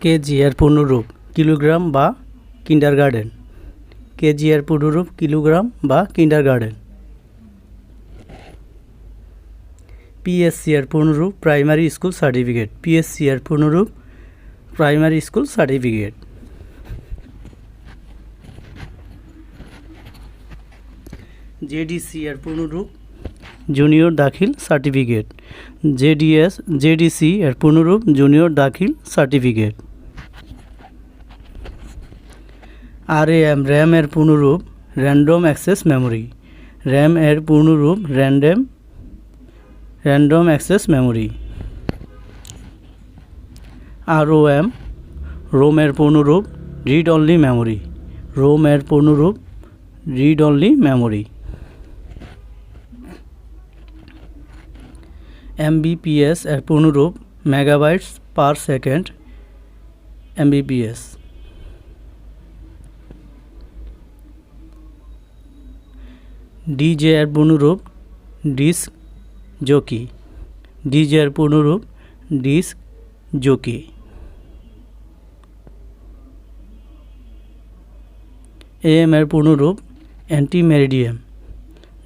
KG এর পূর্ণরূপ kilogram বা কিন্ডারগার্টেন। কেজি এর পূর্ণরূপ কিলোগ্রাম বা কিন্ডারগার্টেন। পিএসসি এর পূর্ণরূপ প্রাইমারি স্কুল সার্টিফিকেট। পিএসসি এর পূর্ণরূপ প্রাইমারি স্কুল সার্টিফিকেট। জেডিসি এর পূর্ণরূপ জুনিয়র দাখিল সার্টিফিকেট। জেডিসি এর পূর্ণরূপ জুনিয়র দাখিল সার্টিফিকেট। র্যাম এর পূর্ণরূপ র্যান্ডম অ্যাক্সেস মেমোরি। র্যাম এর পূর্ণরূপ র্যান্ডম অ্যাক্সেস মেমোরি। রোম এর পূর্ণরূপ রিড অনলি মেমোরি। রোম এর পূর্ণরূপ রিড অনলি মেমোরি। এমবিপিএস এর পূর্ণরূপ megabytes per second MBPS. DJ এর পূর্ণরূপ ডিস্ক জকি। ডিজে এর পূর্ণরূপ ডিস্ক জকি। এএম এর পূর্ণরূপ অ্যান্টিমেরিডিয়াম,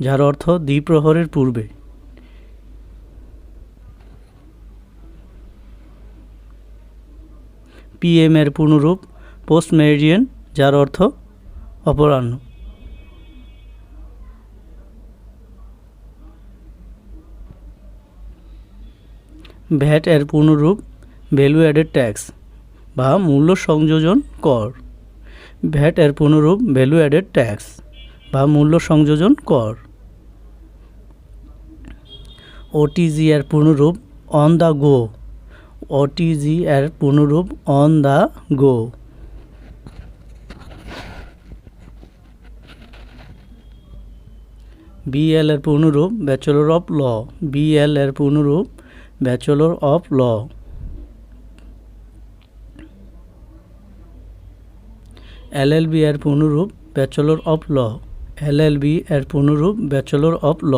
যার অর্থ দ্বিপ্রহরের পূর্বে। পিএম এর পূর্ণরূপ পোস্ট মেরিডিয়ান, যার অর্থ অপরাহ্ন। ভ্যাট এর পূর্ণরূপ ভ্যালু অ্যাডেড ট্যাক্স বা মূল্য সংযোজন কর। ভ্যাট এর পূর্ণরূপ ভ্যালু অ্যাডেড ট্যাক্স বা মূল্য সংযোজন কর। ওটিজি এর পূর্ণরূপ অন দ্য গো। ওটিজি এর পূর্ণরূপ অন দ্য গো। বিএল এর পূর্ণরূপ ব্যাচেলর অফ ল। বিএল এর পূর্ণরূপ ব্যাচেলর অফ ল। এলএলবি এর পূর্ণরূপ ব্যাচেলর অফ ল। এলএলবি এর পূর্ণরূপ ব্যাচেলর অফ ল।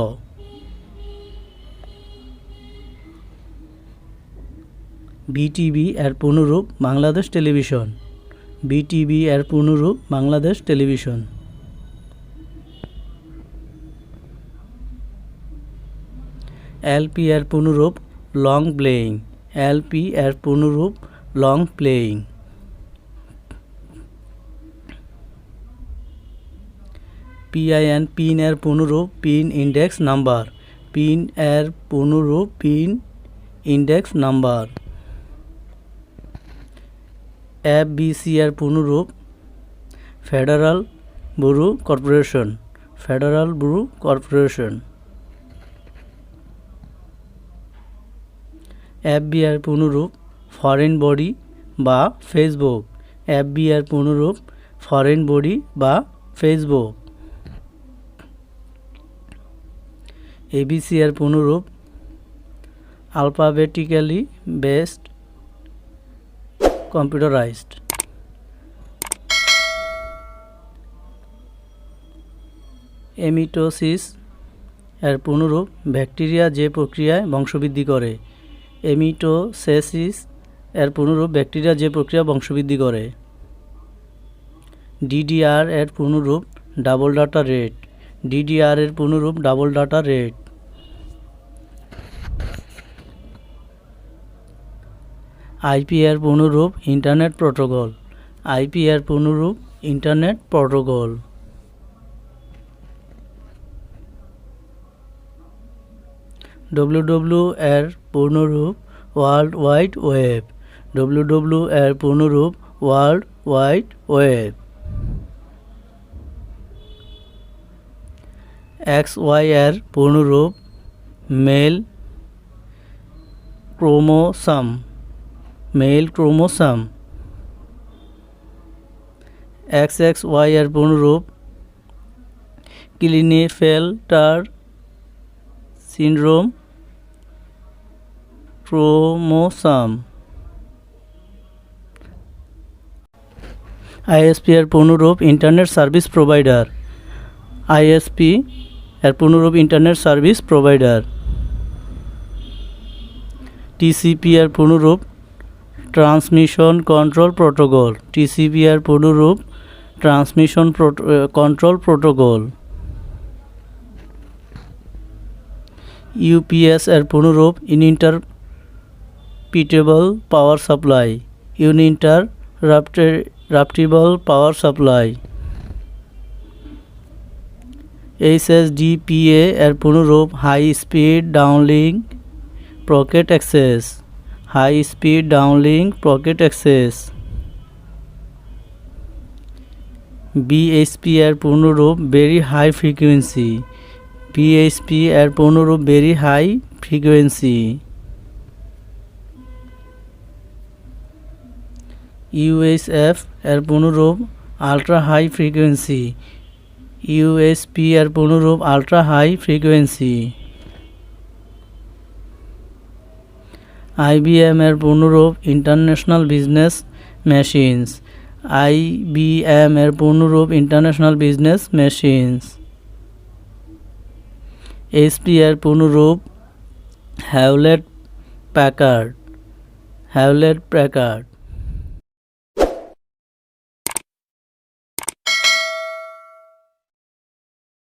বিটিভি এর পূর্ণরূপ বাংলাদেশ টেলিভিশন। বিটিভি এর পূর্ণরূপ বাংলাদেশ টেলিভিশন। এলপি এর পূর্ণরূপ লং প্লেয়িং। এলপি এর পূর্ণরূপ লং প্লেয়িং। পিআইএন পিন এর পূর্ণরূপ পিন ইন্ডেক্স নাম্বার। পিন এর পূর্ণরূপ পিন ইন্ডেক্স নাম্বার। এফবিসি এর পূর্ণরূপ federal bureau corporation. Federal bureau corporation. FB এর পূর্ণরূপ ফরেন বডি বা ফেসবুক। এফবি এর পূর্ণরূপ ফরেন বডি বা ফেসবুক। এবিসি এর পূর্ণরূপ আলফাবেটিক্যালি বেসড কম্পিউটারাইজড। এমিটোসিস এর পূর্ণরূপ ব্যাকটেরিয়া যে প্রক্রিয়ায় বংশবৃদ্ধি করে। এমিটোসিস এর পূর্ণরূপ ব্যাকটেরিয়া যে প্রক্রিয়া বংশবৃদ্ধি করে। ডিডিআর এর পূর্ণরূপ ডাবল ডাটা রেট। ডিডিআর এর পূর্ণরূপ ডাবল ডাটা রেট। আইপি এর পূর্ণরূপ ইন্টারনেট প্রোটোকল। আইপি এর পূর্ণরূপ ইন্টারনেট প্রোটোকল। ডব্লিউডব্লিউ এর পূর্ণরূপ ওয়ার্ল্ড ওয়াইড ওয়েব। ডব্লিউডব্লিউ এর পূর্ণরূপ ওয়ার্ল্ড ওয়াইড ওয়েব। এক্সওয়াই এর পূর্ণরূপ male chromosome. Male chromosome. XXY এর পূর্ণরূপ ক্লিনেফেল্টার সিন্ড্রোম ক্রোমোসোম। আইএসপি এর পূর্ণরূপ ইন্টারনেট সার্ভিস প্রোভাইডার। আইএসপি এর পূর্ণরূপ ইন্টারনেট সার্ভিস প্রোভাইডার। টিসিপি এর পূর্ণরূপ ট্রান্সমিশন কন্ট্রোল প্রোটোকল। টিসিপি এর পূর্ণরূপ ট্রান্সমিশন কন্ট্রোল প্রোটোকল। ইউপিএস এর পূর্ণরূপ ইনইন্টারপ্রিটেবল power supply. ইনইন্টারপ্রেটেবল power supply. HSDPA এর পূর্ণরূপ high speed downlink packet access. High speed downlink packet access. BHP এর পূর্ণরূপ ভেরি হাই ফ্রিকোয়েন্সি। বিএইচপি এর পূর্ণরূপ ভেরি হাই ফ্রিকোয়েন্সি। ইউএইচএফ এর পূর্ণরূপ আল্ট্রা হাই ফ্রিকোয়েন্সি। ইউএসপি এর পূর্ণরূপ আল্ট্রা হাই ফ্রিকোয়েন্সি। আইবিএম এর পূর্ণরূপ ইন্টারন্যাশনাল বিজনেস মেশিনস। আইবিএম এর পূর্ণরূপ ইন্টারন্যাশনাল বিজনেস মেশিনস। এইচপি এর পূর্ণরূপ হ্যাওলেট প্যাকার্ড। হ্যাওলেট প্যাকার্ড।